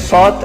7